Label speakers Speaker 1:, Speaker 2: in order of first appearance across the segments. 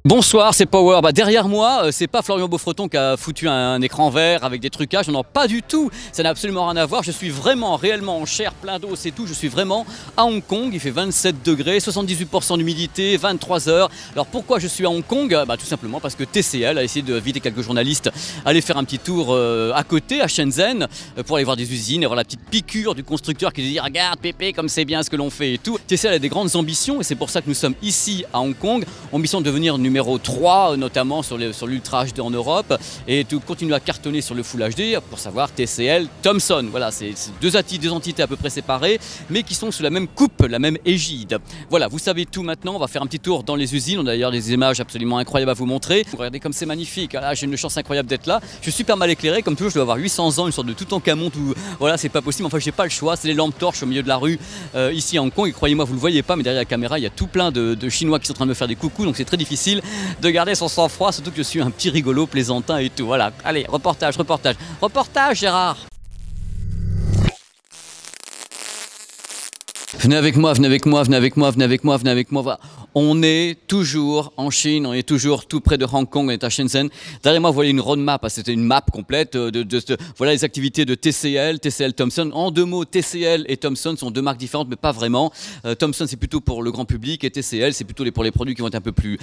Speaker 1: Bonsoir, c'est Power. Derrière moi, c'est pas Florian Beaufreton qui a foutu un écran vert avec des trucages. Non, pas du tout. Ça n'a absolument rien à voir. Je suis vraiment, réellement en chair, plein d'eau, c'est tout. Je suis vraiment à Hong Kong. Il fait 27 degrés, 78% d'humidité, 23 heures. Alors pourquoi je suis à Hong Kong? Tout simplement parce que TCL a essayé d'inviter quelques journalistes à aller faire un petit tour à côté, à Shenzhen, pour aller voir des usines et avoir la petite piqûre du constructeur qui dit regarde Pépé, comme c'est bien ce que l'on fait et tout. TCL a des grandes ambitions et c'est pour ça que nous sommes ici à Hong Kong. Ambition de devenir numéro 3 notamment sur l'Ultra HD en Europe et tout continuer à cartonner sur le Full HD, pour savoir TCL, Thomson. Voilà, c'est deux entités à peu près séparées mais qui sont sous la même coupe, la même égide. Voilà, vous savez tout maintenant. On va faire un petit tour dans les usines. On a d'ailleurs des images absolument incroyables à vous montrer. Regardez comme c'est magnifique. Là, j'ai une chance incroyable d'être là. Je suis super mal éclairé comme toujours. Je dois avoir 800 ans, une sorte de Toutankhamon. Voilà, c'est pas possible. Enfin, j'ai pas le choix. C'est les lampes torches au milieu de la rue ici à Hong Kong. Et croyez-moi, vous le voyez pas, mais derrière la caméra, il y a tout plein de Chinois qui sont en train de me faire des coucous. Donc c'est très difficile de garder son sang-froid, surtout que je suis un petit rigolo, plaisantin et tout. Voilà, allez, reportage, Gérard. Venez avec moi. Voilà. On est toujours en Chine, on est toujours tout près de Hong Kong, on est à Shenzhen. Derrière moi, vous voyez une roadmap, c'était une map complète voilà les activités de TCL, Thomson. En deux mots, TCL et Thomson sont deux marques différentes, mais pas vraiment. Thomson, c'est plutôt pour le grand public et TCL, c'est plutôt pour les produits qui vont être un peu plus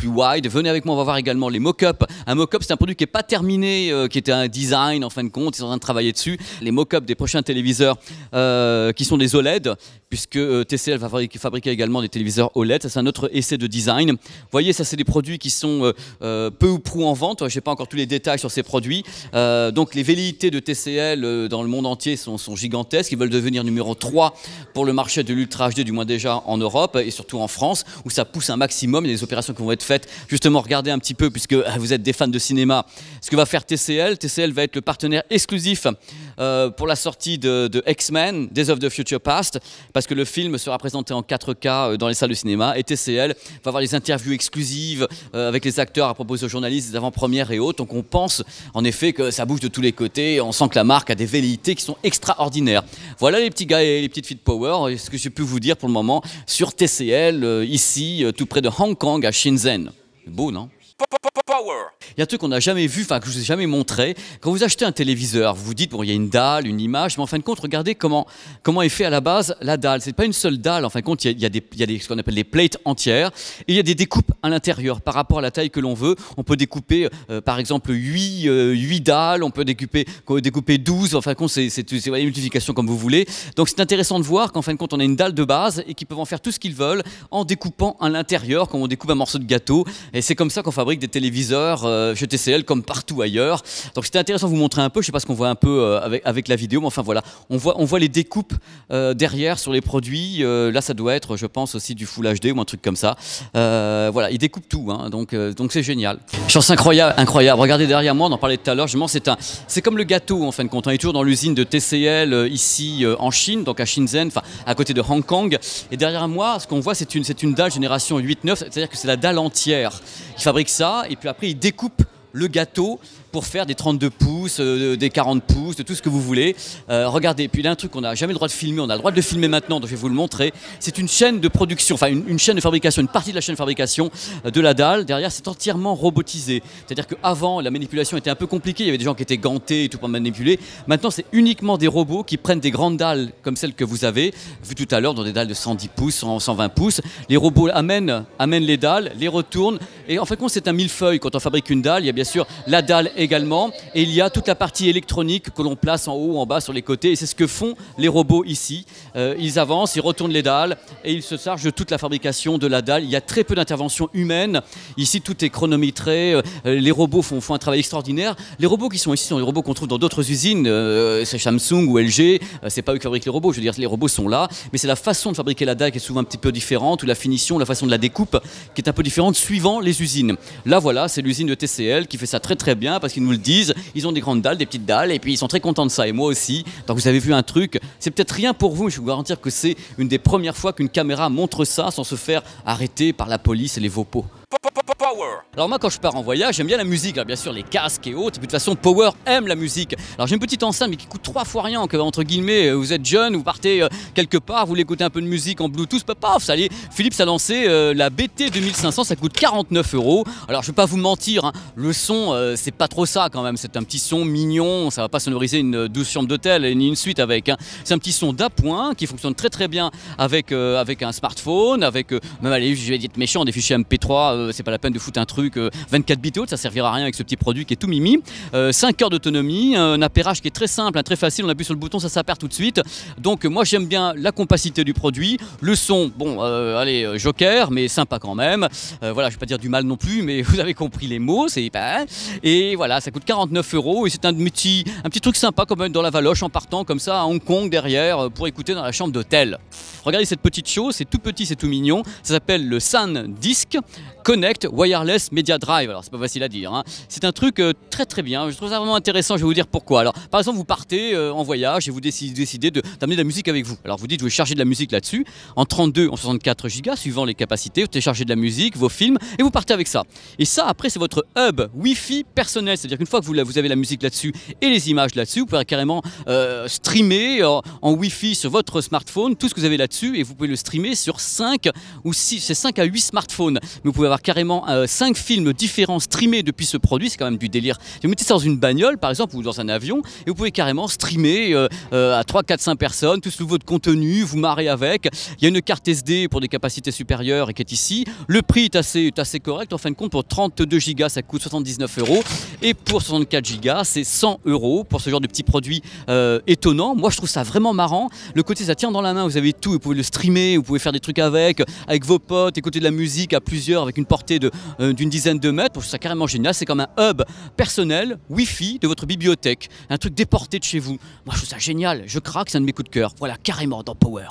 Speaker 1: wide. Venez avec moi, on va voir également les mock-ups. Un mock-up, c'est un produit qui n'est pas terminé, qui était un design en fin de compte, ils sont en train de travailler dessus. Les mock-ups des prochains téléviseurs qui sont des OLED, puisque TCL va fabriquer également des téléviseurs OLED. Ça, c'est un autre essai de design. Vous voyez, ça c'est des produits qui sont peu ou prou en vente. Je n'ai pas encore tous les détails sur ces produits. Donc les velléités de TCL dans le monde entier sont gigantesques. Ils veulent devenir numéro 3 pour le marché de l'Ultra HD, du moins déjà en Europe et surtout en France, où ça pousse un maximum. Il y a des opérations qui vont être faites. Justement, regardez un petit peu, puisque vous êtes des fans de cinéma, ce que va faire TCL. TCL va être le partenaire exclusif pour la sortie de X-Men, Days of the Future Past, parce que le film sera présenté en 4K dans les salles de cinéma et TCL va avoir des interviews exclusives avec les acteurs à proposer aux journalistes, des avant-premières et autres. Donc on pense en effet que ça bouge de tous les côtés. On sent que la marque a des velléités qui sont extraordinaires. Voilà les petits gars et les petites filles de Power, ce que j'ai pu vous dire pour le moment sur TCL, ici, tout près de Hong Kong, à Shenzhen. Beau, non? Power. Il y a un truc qu'on n'a jamais vu, enfin que je ne vous ai jamais montré. Quand vous achetez un téléviseur, vous vous dites bon, il y a une dalle, une image, mais en fin de compte, regardez comment est fait à la base la dalle. C'est pas une seule dalle. En fin de compte, il y a ce qu'on appelle des plates entières et il y a des découpes à l'intérieur par rapport à la taille que l'on veut. On peut découper par exemple 8 dalles, on peut découper 12. En fin de compte, c'est une multiplication comme vous voulez. Donc c'est intéressant de voir qu'en fin de compte, on a une dalle de base et qu'ils peuvent en faire tout ce qu'ils veulent en découpant à l'intérieur, comme on découpe un morceau de gâteau. Et c'est comme ça qu'on fabrique des téléviseurs chez TCL comme partout ailleurs. Donc c'était intéressant de vous montrer un peu, je sais pas ce qu'on voit un peu avec la vidéo, mais enfin voilà, on voit les découpes derrière sur les produits. Là ça doit être, je pense, aussi du Full HD ou un truc comme ça. Voilà, ils découpent tout, hein, donc c'est génial. Chance incroyable. Regardez derrière moi, on en parlait tout à l'heure, c'est comme le gâteau en fin de compte. On est toujours dans l'usine de TCL ici en Chine, donc à Shenzhen, enfin à côté de Hong Kong. Et derrière moi, ce qu'on voit, c'est une dalle génération 8-9, c'est-à-dire que c'est la dalle entière qui fabrique ça, et puis après ils découpent le gâteau pour faire des 32 pouces, des 40 pouces, de tout ce que vous voulez. Regardez, puis il y a un truc qu'on n'a jamais le droit de filmer, on a le droit de le filmer maintenant, donc je vais vous le montrer. C'est une chaîne de production, enfin une chaîne de fabrication, une partie de la chaîne de fabrication de la dalle. Derrière, c'est entièrement robotisé. C'est-à-dire qu'avant, la manipulation était un peu compliquée, il y avait des gens qui étaient gantés et tout pour manipuler. Maintenant, c'est uniquement des robots qui prennent des grandes dalles comme celles que vous avez vues tout à l'heure, dans des dalles de 110 pouces, 120 pouces. Les robots amènent les dalles, les retournent, et en fait, c'est un millefeuille. Quand on fabrique une dalle, il y a bien sûr la dalle également, et il y a toute la partie électronique que l'on place en haut, en bas, sur les côtés, et c'est ce que font les robots ici. Ils avancent, ils retournent les dalles et ils se chargent de toute la fabrication de la dalle. Il y a très peu d'intervention humaine. Ici, tout est chronométré. Les robots font un travail extraordinaire. Les robots qui sont ici sont des robots qu'on trouve dans d'autres usines. C'est Samsung ou LG. C'est pas eux qui fabriquent les robots. Je veux dire, les robots sont là, mais c'est la façon de fabriquer la dalle qui est souvent un petit peu différente, ou la finition, la façon de la découpe qui est un peu différente suivant les usines. Là, voilà, c'est l'usine de TCL qui fait ça très très bien, parce qu'ils nous le disent. Ils ont des grandes dalles, des petites dalles, et puis ils sont très contents de ça, et moi aussi. Donc vous avez vu un truc, c'est peut-être rien pour vous, mais je peux vous garantir que c'est une des premières fois qu'une caméra montre ça sans se faire arrêter par la police et les vopos.
Speaker 2: Power.
Speaker 1: Alors moi quand je pars en voyage, j'aime bien la musique, alors bien sûr les casques et autres, et puis de toute façon Power aime la musique. Alors j'ai une petite enceinte mais qui coûte 3 fois rien, que, entre guillemets, vous êtes jeune, vous partez quelque part, vous voulez écouter un peu de musique en Bluetooth, paf, ça y est, Philips a lancé la BT 2500, ça coûte 49 €. Alors je vais pas vous mentir, hein, le son c'est pas trop ça quand même, c'est un petit son mignon, ça va pas sonoriser une 12 chambres d'hôtel ni une suite avec, hein. C'est un petit son d'appoint qui fonctionne très très bien avec, avec un smartphone, avec même allez, je vais être méchant, des fichiers MP3, c'est pas la peine de foutre un truc 24 bits haut, ça servira à rien avec ce petit produit qui est tout mimi. 5 heures d'autonomie, un appairage qui est très simple, hein, très facile, on appuie sur le bouton, ça s'appaire tout de suite. Donc moi j'aime bien la compacité du produit, le son, bon allez, joker, mais sympa quand même. Voilà, je vais pas dire du mal non plus, mais vous avez compris les mots, c'est pas. Et voilà, ça coûte 49 € et c'est un petit truc sympa comme dans la Valoche en partant comme ça à Hong Kong derrière pour écouter dans la chambre d'hôtel. Regardez cette petite chose, c'est tout petit, c'est tout mignon, ça s'appelle le SanDisk Connect Wireless Media Drive. Alors c'est pas facile à dire, hein. C'est un truc très très bien, je trouve ça vraiment intéressant, je vais vous dire pourquoi. Alors par exemple vous partez en voyage et vous décidez d'amener de la musique avec vous. Alors vous dites je vais charger de la musique là-dessus, en 32, en 64 Go suivant les capacités, vous téléchargez de la musique, vos films et vous partez avec ça. Et ça après c'est votre hub Wi-Fi personnel, c'est-à-dire qu'une fois que vous avez la musique là-dessus et les images là-dessus, vous pouvez carrément streamer en Wi-Fi sur votre smartphone tout ce que vous avez là-dessus et vous pouvez le streamer sur 5 ou 6, c'est 5 à 8 smartphones. Mais vous pouvez avoir carrément 5 films différents streamés depuis ce produit, c'est quand même du délire. Vous mettez ça dans une bagnole par exemple ou dans un avion et vous pouvez carrément streamer à 3, 4, 5 personnes tout votre contenu, vous marrez avec. Il y a une carte SD pour des capacités supérieures et qui est ici. Le prix est assez correct, en fin de compte pour 32 Go ça coûte 79 € et pour 64 Go c'est 100 € pour ce genre de petit produit étonnant. Moi je trouve ça vraiment marrant, le côté ça tient dans la main, vous avez tout, vous pouvez le streamer, vous pouvez faire des trucs avec vos potes, écouter de la musique à plusieurs avec une portée d'une dizaine de mètres. Je trouve ça carrément génial, c'est comme un hub personnel Wi-Fi de votre bibliothèque, un truc déporté de chez vous. Moi je trouve ça génial, je craque, c'est un de mes coups de cœur. Voilà, carrément dans Power.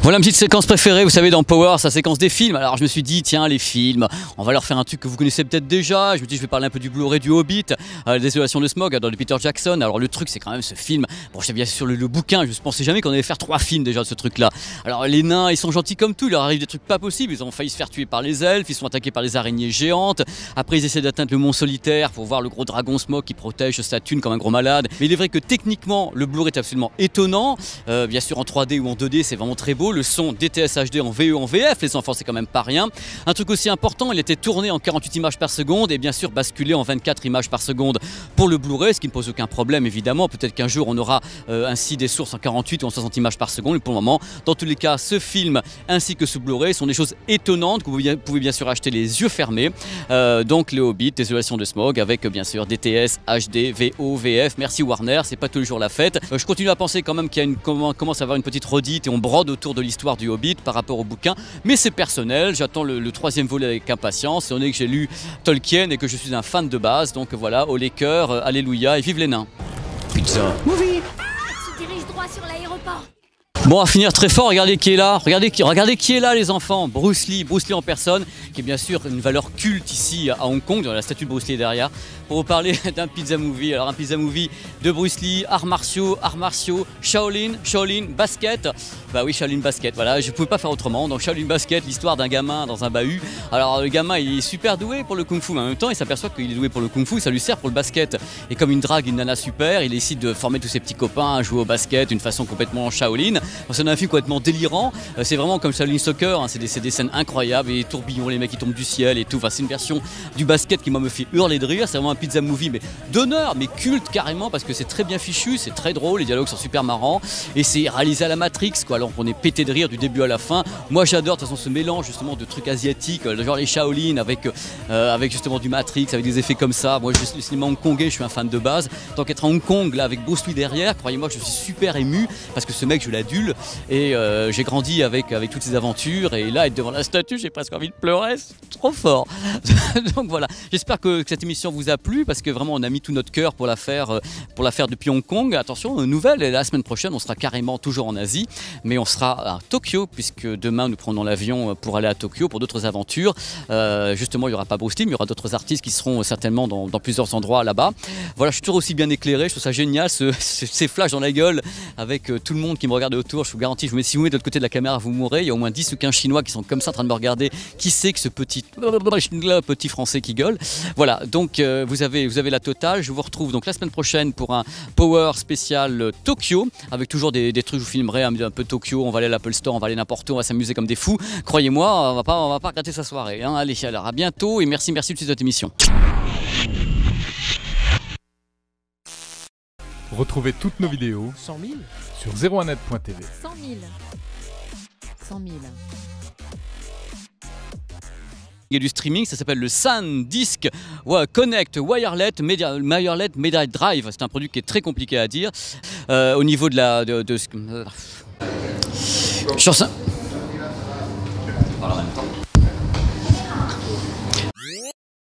Speaker 1: Voilà une petite séquence préférée, vous savez, dans Power, sa séquence des films. Alors je me suis dit, tiens, les films, on va leur faire un truc que vous connaissez peut-être déjà. Je me dis, je vais parler un peu du Blu-ray du Hobbit, la Désolation de Smaug, dans le Peter Jackson. Alors le truc, c'est quand même ce film. Bon, j'étais bien sûr le bouquin, je ne pensais jamais qu'on allait faire 3 films déjà de ce truc-là. Alors les nains, ils sont gentils comme tout, il leur arrive des trucs pas possibles. Ils ont failli se faire tuer par les elfes, ils sont attaqués par les araignées géantes. Après, ils essaient d'atteindre le mont solitaire pour voir le gros dragon Smaug qui protège sa thune comme un gros malade. Mais il est vrai que techniquement, le Blu-ray est absolument étonnant. Bien sûr, en 3D ou en 2D, c'est vraiment très beau. Le son DTS HD en VE, en VF, les enfants, c'est quand même pas rien. Un truc aussi important, il était tourné en 48 images par seconde et bien sûr basculé en 24 images par seconde pour le Blu-ray, ce qui ne pose aucun problème évidemment. Peut-être qu'un jour on aura ainsi des sources en 48 ou en 60 images par seconde, mais pour le moment, dans tous les cas, ce film ainsi que ce Blu-ray sont des choses étonnantes que vous pouvez bien sûr acheter les yeux fermés. Donc le Hobbit, Désolation de Smaug, avec bien sûr DTS, HD, VO, VF. Merci Warner, c'est pas toujours la fête. Je continue à penser quand même qu'il y a commence à avoir une petite redite et on brode autour de l'histoire du Hobbit par rapport au bouquin, mais c'est personnel, j'attends le 3e volet avec impatience, étant donné que j'ai lu Tolkien et que je suis un fan de base, donc voilà, au les cœurs, alléluia et vive les nains. Pizza. Movie.
Speaker 3: Se dirige droit sur l'aéroport.
Speaker 1: Bon, à finir très fort, regardez qui est là, regardez qui est là les enfants, Bruce Lee en personne, qui est bien sûr une valeur culte ici à Hong Kong, dans la statue de Bruce Lee derrière, pour vous parler d'un pizza movie. Alors un pizza movie de Bruce Lee, arts martiaux, Shaolin basket, bah oui Shaolin basket, voilà, je ne pouvais pas faire autrement, donc Shaolin basket, l'histoire d'un gamin dans un bahut. Alors le gamin il est super doué pour le kung fu, mais en même temps il s'aperçoit qu'il est doué pour le kung fu, ça lui sert pour le basket, et comme il drague une nana super, il décide de former tous ses petits copains à jouer au basket d'une façon complètement Shaolin. C'est un film complètement délirant, c'est vraiment comme Shaolin Soccer, hein. C'est des scènes incroyables, et les tourbillons, les mecs qui tombent du ciel et tout, enfin, c'est une version du basket qui moi me fait hurler de rire, c'est vraiment un pizza movie mais d'honneur, mais culte carrément, parce que c'est très bien fichu, c'est très drôle, les dialogues sont super marrants, et c'est réalisé à la Matrix quoi, alors qu'on est pété de rire du début à la fin. Moi j'adore de toute façon ce mélange justement de trucs asiatiques, genre les Shaolin avec justement du Matrix, avec des effets comme ça. Moi le cinéma hongkongais, je suis un fan de base, tant qu'être à Hong Kong là avec Bruce Lee derrière, croyez-moi je suis super ému, parce que ce mec je l'adulte. bulle et j'ai grandi avec toutes ces aventures et là être devant la statue j'ai presque envie de pleurer, c'est trop fort. Donc voilà, j'espère que cette émission vous a plu parce que vraiment on a mis tout notre cœur pour la faire depuis Hong Kong. Attention, nouvelle, et la semaine prochaine on sera carrément toujours en Asie mais on sera à Tokyo puisque demain nous prenons l'avion pour aller à Tokyo pour d'autres aventures. Justement il n'y aura pas Bruce Lee, mais il y aura d'autres artistes qui seront certainement dans plusieurs endroits là-bas. Voilà, je suis toujours aussi bien éclairé, je trouve ça génial, ces flashs dans la gueule avec tout le monde qui me regarde autour. Je vous garantis, si vous mettez de l'autre côté de la caméra, vous mourrez. Il y a au moins 10 ou 15 Chinois qui sont comme ça en train de me regarder. Qui c'est que ce petit Français qui gueule? Voilà, donc vous avez la totale. Je vous retrouve donc la semaine prochaine pour un Power spécial Tokyo, avec toujours des trucs, je vous filmerai un peu Tokyo, on va aller à l'Apple Store, on va aller n'importe où, on va s'amuser comme des fous. Croyez-moi, on va pas regretter sa soirée. Hein. Allez, alors à bientôt et merci de suivre cette émission.
Speaker 2: Retrouvez toutes nos vidéos
Speaker 4: 100 000
Speaker 2: sur 01net.tv.
Speaker 4: 100 000 100 000
Speaker 1: Il y a du streaming, ça s'appelle le SanDisk Connect Wireless Media Drive. C'est un produit qui est très compliqué à dire. Au niveau de la... Sur ça... Voilà, en même temps.